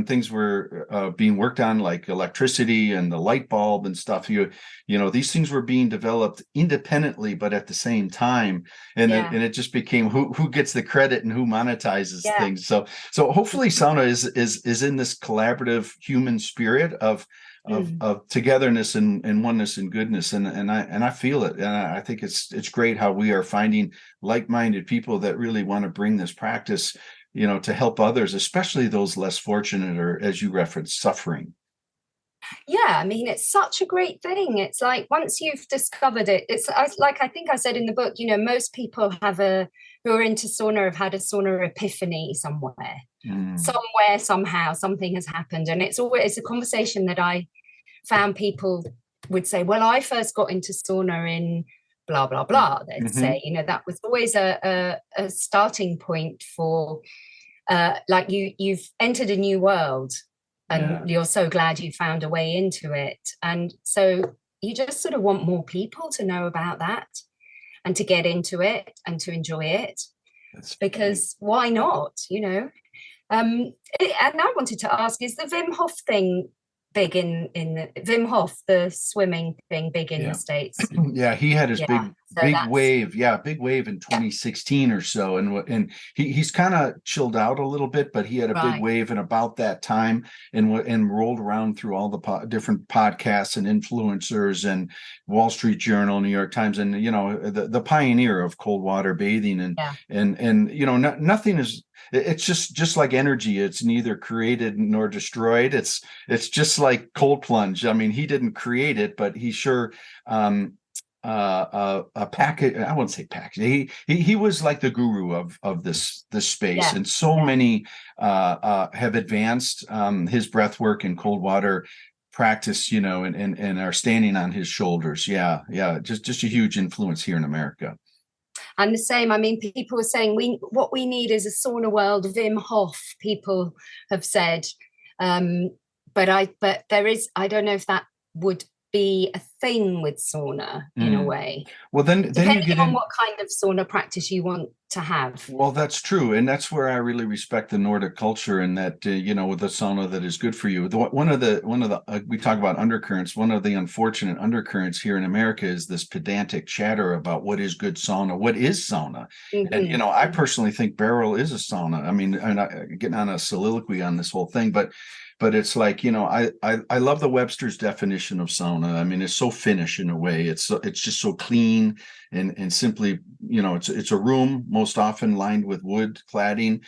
Speaker 3: things were being worked on, like electricity and the light bulb and stuff, these things were being developed independently, but at the same time. And it just became who gets the credit and who monetizes things. So hopefully sauna is in this collaborative human spirit of togetherness and oneness and goodness. And I feel it. And I think it's great how we are finding like-minded people that really want to bring this practice, to help others, especially those less fortunate or, as you referenced, suffering.
Speaker 2: Yeah, I mean, it's such a great thing. It's like once you've discovered it, it's like I think I said in the book, most people who are into sauna have had a sauna epiphany somewhere. Somewhere, somehow, something has happened. And it's always a conversation that I found people would say, well, I first got into sauna in blah, blah, blah. They'd say, that was always a starting point for like you've entered a new world. And you're so glad you found a way into it. And so you just sort of want more people to know about that and to get into it and to enjoy it. Because why not, And I wanted to ask, is the Wim Hof thing big in Wim Hof, the swimming thing, big in the States?
Speaker 3: Yeah, he had his big wave in 2016 or so, and he's kind of chilled out a little bit, but he had a big wave in about that time, and rolled around through all the different podcasts and influencers and Wall Street Journal, New York Times, and the pioneer of cold water bathing, and nothing is. It's just like energy. It's neither created nor destroyed. It's just like cold plunge. I mean, he didn't create it, but he sure a package. I wouldn't say package. He was like the guru of this space, and so many have advanced his breath work and cold water practice, and are standing on his shoulders. Just a huge influence here in America.
Speaker 2: And the same, I mean, people are saying what we need is a sauna world Wim Hof, people have said. But there is, I don't know if that would be a thing with sauna in a way.
Speaker 3: Well, then
Speaker 2: Depending
Speaker 3: you get
Speaker 2: on
Speaker 3: in.
Speaker 2: what kind of sauna practice you want to have.
Speaker 3: Well, that's true, and that's where I really respect the Nordic culture, and that with the sauna that is good for you. One of the we talk about undercurrents. One of the unfortunate undercurrents here in America is this pedantic chatter about what is good sauna, what is sauna, and I personally think Barrel is a sauna. I mean, I'm not getting on a soliloquy on this whole thing, but it's like, I love the Webster's definition of sauna. I mean, it's so Finnish in a way. It's just so clean and simply, it's a room most often lined with wood cladding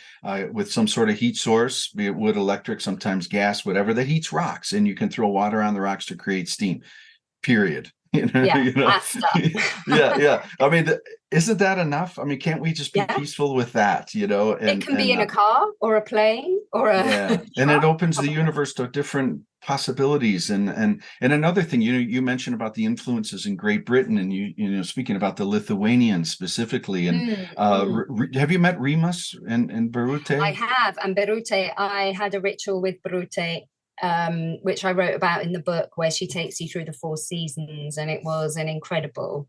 Speaker 3: with some sort of heat source, be it wood, electric, sometimes gas, whatever, that heats rocks, and you can throw water on the rocks to create steam. Period.
Speaker 2: Yeah.
Speaker 3: Yeah. I mean, isn't that enough? I mean, can't we just be peaceful with that? And
Speaker 2: it can be in a car or a plane or a
Speaker 3: and it opens the universe to different possibilities. And another thing, you mentioned about the influences in Great Britain, and you speaking about the Lithuanians specifically. And have you met Rimas and Birute?
Speaker 2: I have, and Birute, I had a ritual with Birute, which I wrote about in the book, where she takes you through the 4 seasons, and it was an incredible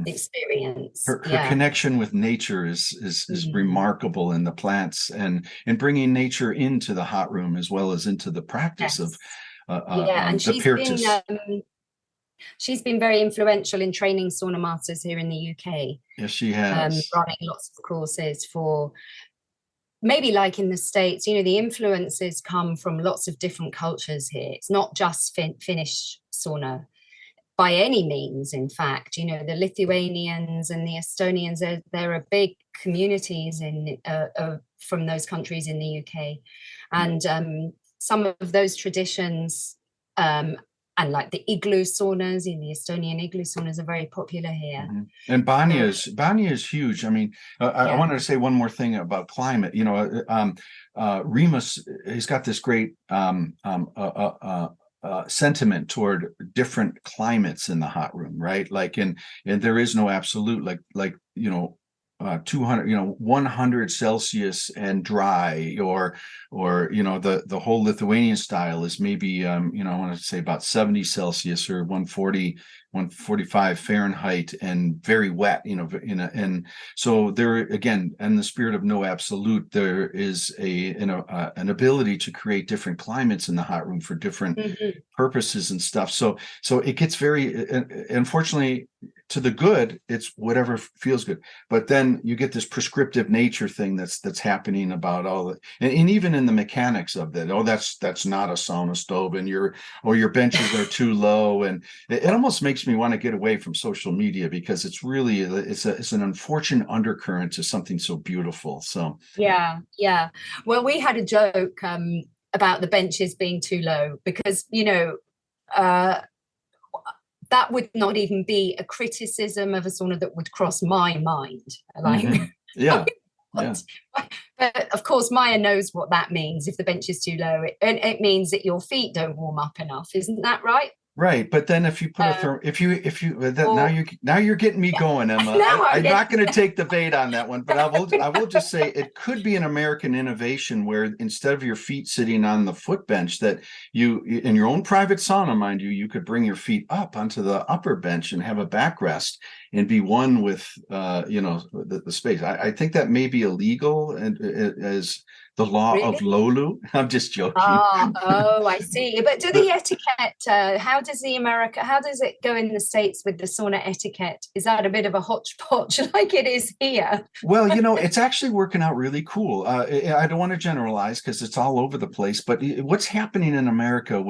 Speaker 2: experience.
Speaker 3: Her connection with nature is remarkable, in the plants and bringing nature into the hot room as well as into the practice of
Speaker 2: and she's been very influential in training sauna masters here in the UK.
Speaker 3: Yes, she has.
Speaker 2: Running lots of courses for, maybe like in the States, the influences come from lots of different cultures here. It's not just Finnish sauna by any means. In fact, the Lithuanians and the Estonians, there are big communities from those countries in the UK. And some of those traditions, and like the igloo saunas, in the Estonian igloo saunas, are very popular here.
Speaker 3: And Banya is huge. I mean, I wanted to say one more thing about climate. Remus, he's got this great sentiment toward different climates in the hot room, right? Like, and there is no absolute, like 200, 100 Celsius and dry, or the whole Lithuanian style is maybe I want to say about 70 Celsius or 145 Fahrenheit and very wet, and so there again, in the spirit of no absolute, there is an ability to create different climates in the hot room for different purposes and stuff. So it gets very, unfortunately, to the good, it's whatever feels good. But then you get this prescriptive nature thing that's happening about all the, and even in the mechanics of that. Oh, that's not a sauna stove, and your benches are too low, and it almost makes me want to get away from social media, because it's really it's an unfortunate undercurrent to something so beautiful. So
Speaker 2: yeah. Well, we had a joke about the benches being too low, because that would not even be a criticism of a sauna that would cross my mind. Like, But of course, Maya knows what that means. If the bench is too low, it means that your feet don't warm up enough. Isn't that right?
Speaker 3: Right, but then if you put now you're getting me going, Emma. I'm not going to take the bait on that one, but I will just say it could be an American innovation where instead of your feet sitting on the foot bench, that you, in your own private sauna, mind you could bring your feet up onto the upper bench and have a backrest and be one with the space. I think that may be illegal, and as the law of Lolu. I'm just joking.
Speaker 2: Oh, I see. But do the etiquette, how does it go in the States with the sauna etiquette? Is that a bit of a hodgepodge like it is here?
Speaker 3: Well, it's actually working out really cool. I don't want to generalize because it's all over the place, but what's happening in America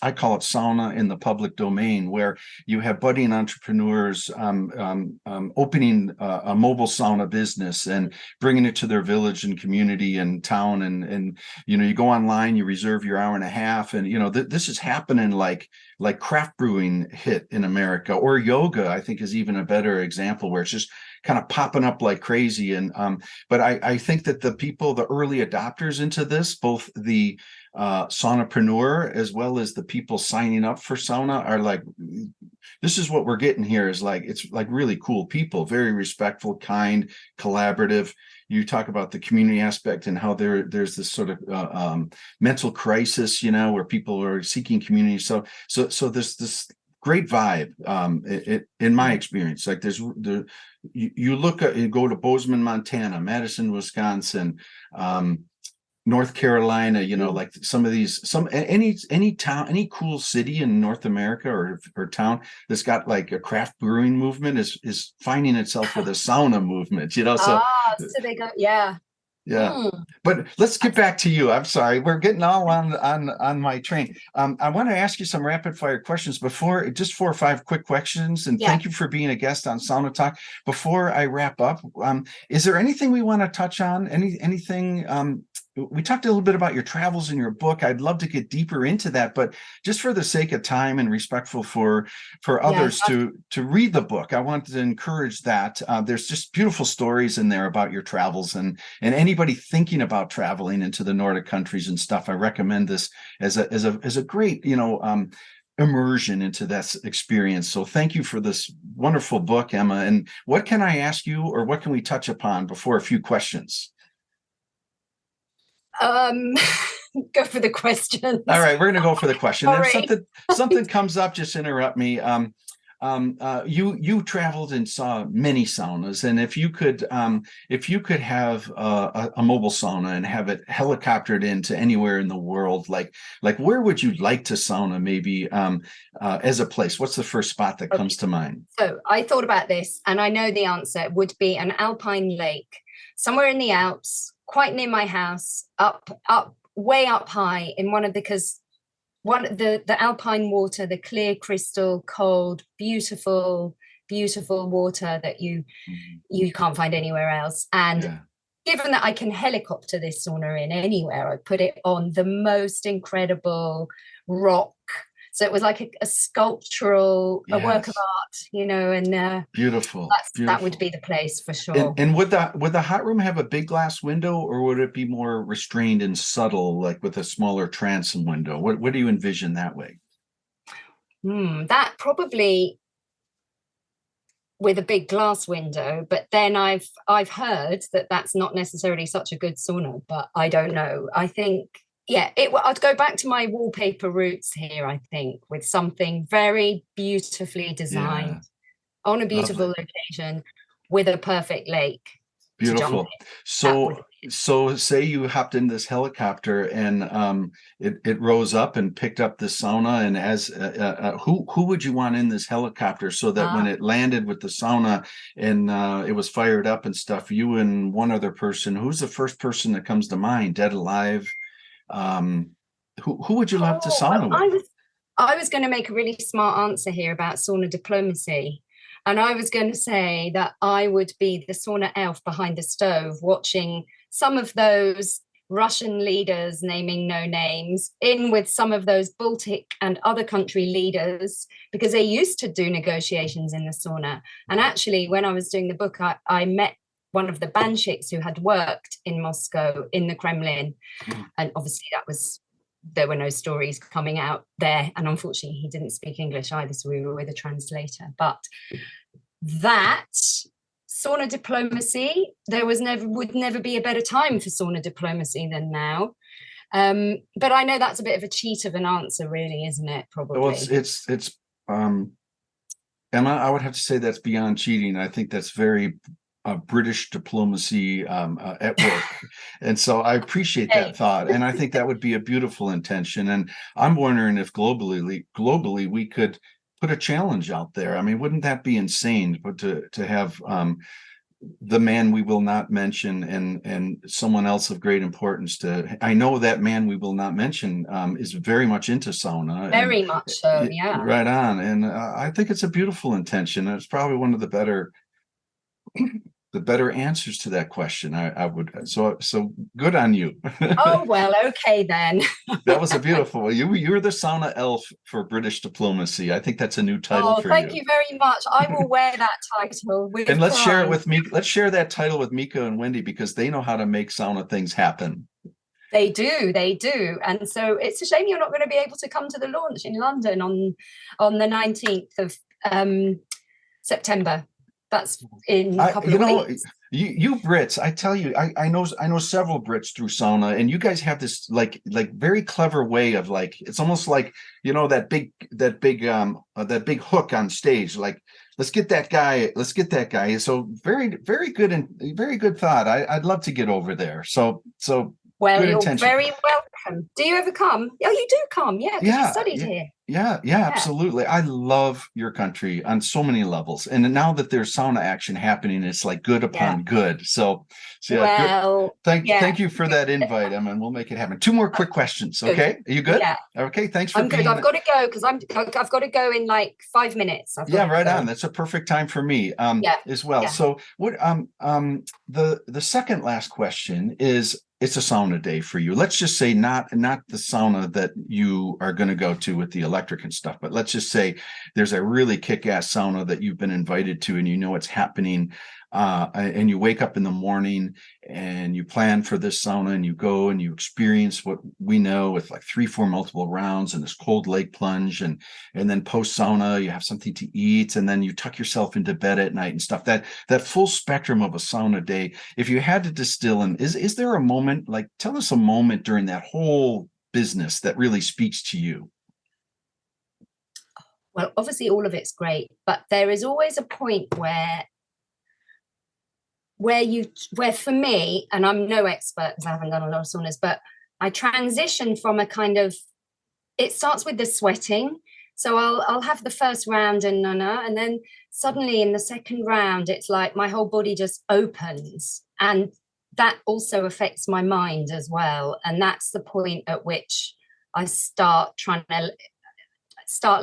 Speaker 3: I call it sauna in the public domain, where you have budding entrepreneurs opening a mobile sauna business and bringing it to their village and community and town, and you go online, you reserve your hour and a half, and this is happening like craft brewing hit in America, or yoga, I think, is even a better example, where it's just kind of popping up like crazy. And but I think that the early adopters into this, both the saunapreneur as well as the people signing up for sauna, are like, this is what we're getting here, is like, it's like really cool people, very respectful, kind, collaborative. You talk about the community aspect and how there's this sort of mental crisis, where people are seeking community. So there's this great vibe. In my experience, like you look at, you go to Bozeman, Montana, Madison, Wisconsin, North Carolina, like any town, any cool city in North America or town that's got like a craft brewing movement is finding itself with a sauna movement, so
Speaker 2: they go, yeah.
Speaker 3: But let's get back to you. I'm sorry, we're getting all on my train. I want to ask you some rapid fire questions before, just 4 or 5 quick questions, and thank you for being a guest on Sauna Talk. Before I wrap up, is there anything we want to touch on? Anything? We talked a little bit about your travels in your book. I'd love to get deeper into that, but just for the sake of time and respectful for others to read the book, I want to encourage that. There's just beautiful stories in there about your travels, and anybody thinking about traveling into the Nordic countries and stuff, I recommend this as a great, immersion into that experience. So thank you for this wonderful book, Emma. And what can I ask you, or what can we touch upon before a few questions?
Speaker 2: Go for the questions.
Speaker 3: All right, we're going to go for the question. If something comes up, just interrupt me. You traveled and saw many saunas, and if you could have a mobile sauna and have it helicoptered into anywhere in the world, like where would you like to sauna, maybe as a place? What's the first spot that comes to mind?
Speaker 2: So I thought about this, and I know the answer would be an alpine lake somewhere in the Alps, quite near my house, way up high in because the alpine water, the clear crystal, cold, beautiful water that you can't find anywhere else. And given that I can helicopter this sauna in anywhere, I put it on the most incredible rock. So it was like a sculptural, a work of art, and
Speaker 3: beautiful.
Speaker 2: That would be the place for sure.
Speaker 3: And would the hot room have a big glass window, or would it be more restrained and subtle, like with a smaller transom window? What do you envision that way?
Speaker 2: That probably with a big glass window, but then I've heard that that's not necessarily such a good sauna, but I don't know. I think. Yeah, I'd go back to my wallpaper roots here, I think, with something very beautifully designed on a beautiful location with a perfect lake.
Speaker 3: Beautiful. So say you hopped in this helicopter and it rose up and picked up the sauna, and as who would you want in this helicopter so that when it landed with the sauna and it was fired up and stuff, you and one other person, who's the first person that comes to mind, dead, alive? Who would you love to sauna with?
Speaker 2: I was going to make a really smart answer here about sauna diplomacy, and I was going to say that I would be the sauna elf behind the stove, watching some of those Russian leaders, naming no names, in with some of those Baltic and other country leaders, because they used to do negotiations in the sauna. And actually, when I was doing the book, I met one of the banshiks who had worked in Moscow in the Kremlin. And obviously there were no stories coming out there. And unfortunately, he didn't speak English either, so we were with a translator. But that sauna diplomacy, would never be a better time for sauna diplomacy than now. But I know that's a bit of a cheat of an answer, really, isn't it? Probably.
Speaker 3: Well, it's Emma, I would have to say that's beyond cheating. I think that's very British diplomacy at work. And so I appreciate that thought. And I think that would be a beautiful intention. And I'm wondering if globally we could put a challenge out there. I mean, wouldn't that be insane? But to have the man we will not mention and someone else of great importance I know that man we will not mention is very much into sauna.
Speaker 2: Very much so, yeah.
Speaker 3: Right on. And I think it's a beautiful intention. It's probably one of the better answers to that question. I would, so good on you.
Speaker 2: Oh, well, okay then.
Speaker 3: That was a beautiful, you're the sauna elf for British diplomacy. I think that's a new title for you.
Speaker 2: Thank you very much. I will wear that title with
Speaker 3: and let's
Speaker 2: pride.
Speaker 3: share it with me. Let's share that title with Mika and Wendy, because they know how to make sauna things happen.
Speaker 2: They do. And so it's a shame you're not going to be able to come to the launch in London on the 19th of September. That's in a couple of weeks.
Speaker 3: You Brits, I tell you, I know several Brits through sauna, and you guys have this like very clever way of like, it's almost like, you know, that big hook on stage, like let's get that guy. So very good, and very good thought. I'd love to get over there. So
Speaker 2: Well,
Speaker 3: good
Speaker 2: you're
Speaker 3: intention.
Speaker 2: very welcome. Do you ever come? Oh, you do come, yeah, because you
Speaker 3: Yeah,
Speaker 2: studied
Speaker 3: yeah,
Speaker 2: here.
Speaker 3: yeah, absolutely. I love your country on so many levels. And now that there's sauna action happening, it's like good
Speaker 2: Yeah.
Speaker 3: upon good. So yeah, good.
Speaker 2: Well, yeah.
Speaker 3: Thank you for that invite, Emma, and we'll make it happen. Two more quick questions.
Speaker 2: Good.
Speaker 3: Okay. Are you good?
Speaker 2: Yeah.
Speaker 3: Okay. Thanks for
Speaker 2: I'm good.
Speaker 3: being.
Speaker 2: I've got to go because I've got to go in like 5 minutes.
Speaker 3: Yeah, right on. That's a perfect time for me
Speaker 2: Yeah.
Speaker 3: as well.
Speaker 2: Yeah.
Speaker 3: So what the second last question is, it's a sauna day for you. Let's just say not the sauna that you are going to go to with the electric and stuff, but let's just say there's a really kick-ass sauna that you've been invited to and you know it's happening, and you wake up in the morning and you plan for this sauna and you go and you experience what we know with like 3-4 multiple rounds and this cold lake plunge, and then post sauna you have something to eat and then you tuck yourself into bed at night and stuff. That full spectrum of a sauna day. If you had to distill in, is there a moment, like tell us a moment during that whole business that really speaks to you?
Speaker 2: Well, obviously all of it's great, but there is always a point where for me, and I'm no expert because I haven't done a lot of saunas, but I transition from a kind of, it starts with the sweating. So I'll have the first round and then suddenly in the second round, it's like my whole body just opens, and that also affects my mind as well. And that's the point at which I start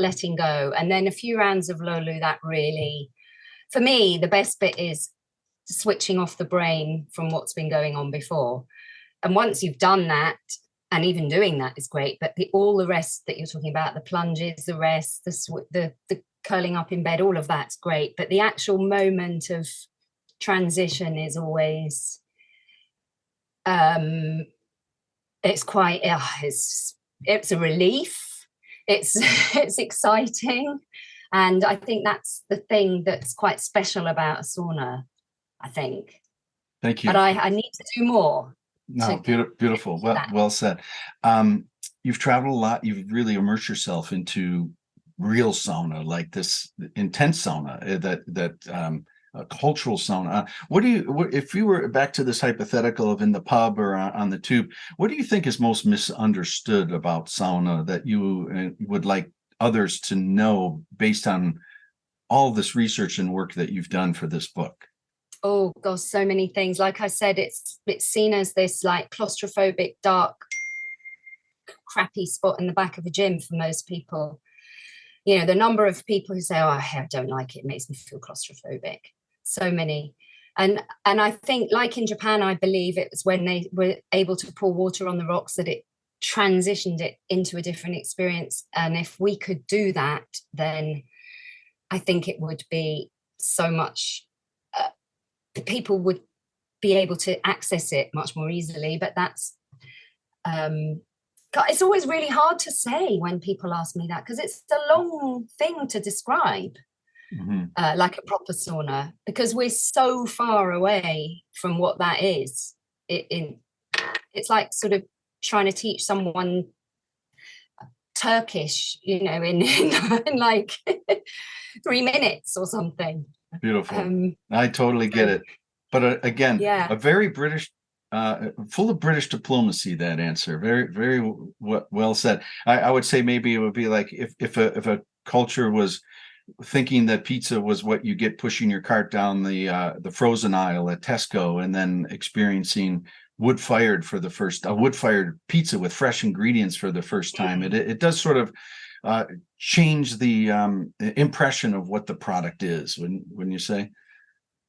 Speaker 2: letting go. And then a few rounds of Lolu, that really, for me, the best bit is switching off the brain from what's been going on before. And once you've done that, and even doing that is great, but all the rest that you're talking about, the plunges, the rest, the curling up in bed, all of that's great. But the actual moment of transition is always, it's quite, it's a relief. It's exciting. And I think that's the thing that's quite special about a sauna, I think.
Speaker 3: Thank you.
Speaker 2: But I need to do more.
Speaker 3: No, beautiful. Well said. You've traveled a lot. You've really immersed yourself into real sauna, like this intense sauna, cultural sauna. If you were back to this hypothetical of in the pub or on the tube, what do you think is most misunderstood about sauna that you would like others to know based on all this research and work that you've done for this book?
Speaker 2: Oh gosh, so many things. Like I said, it's seen as this like claustrophobic, dark, crappy spot in the back of a gym for most people. You know, the number of people who say, "Oh, I don't like it. It makes me feel claustrophobic." So many. And I think, like in Japan, I believe it was when they were able to pour water on the rocks that it transitioned it into a different experience. And if we could do that, then I think it would be so much, people would be able to access it much more easily. But that's, it's always really hard to say when people ask me that, because it's a long thing to describe. Mm-hmm. Like a proper sauna, because we're so far away from what that is. It's like sort of trying to teach someone Turkish, you know, in like 3 minutes or something.
Speaker 3: Beautiful. I totally get it. But again, a very British, full of British diplomacy, that answer. Very, very well said. I would say maybe it would be like if a culture was thinking that pizza was what you get pushing your cart down the frozen aisle at Tesco, and then experiencing wood-fired pizza with fresh ingredients for the first time. It does sort of change the impression of what the product is, wouldn't you say?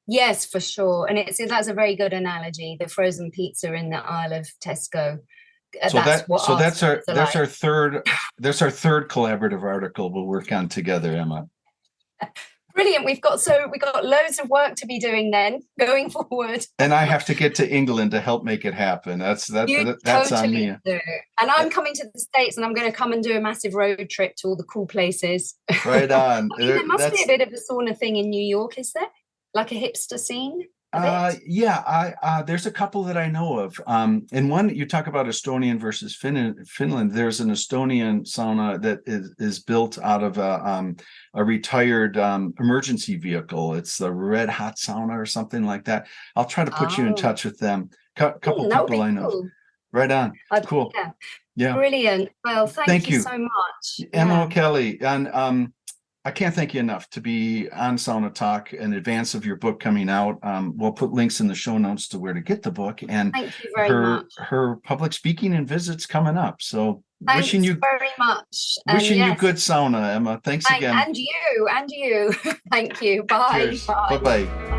Speaker 2: Yes, for sure. And that's a very good analogy, the frozen pizza in the aisle of Tesco. That's our
Speaker 3: third collaborative article we'll work on together, Emma.
Speaker 2: Brilliant. We've got loads of work to be doing then going forward.
Speaker 3: And I have to get to England to help make it happen. That's totally on me.
Speaker 2: Do. And I'm coming to the States, and I'm going to come and do a massive road trip to all the cool places.
Speaker 3: Right on.
Speaker 2: There must be a bit of a sauna thing in New York, is there? Like a hipster scene?
Speaker 3: There's a couple that I know of. And one, you talk about Estonian versus Finland. There's an Estonian sauna that is built out of a retired emergency vehicle. It's the Red Hot Sauna or something like that. I'll try to put you in touch with them. Couple people I know. Cool. Right on. Cool. Yeah.
Speaker 2: Brilliant. Well, thank you so much.
Speaker 3: Emma O'Kelly. And I can't thank you enough to be on Sauna Talk in advance of your book coming out. We'll put links in the show notes to where to get the book, and
Speaker 2: thank you very much.
Speaker 3: Her public speaking and visits coming up. So
Speaker 2: thanks very much.
Speaker 3: Wishing you good sauna, Emma. Thanks again.
Speaker 2: And you. Thank you. Bye.
Speaker 3: Cheers. Bye-bye.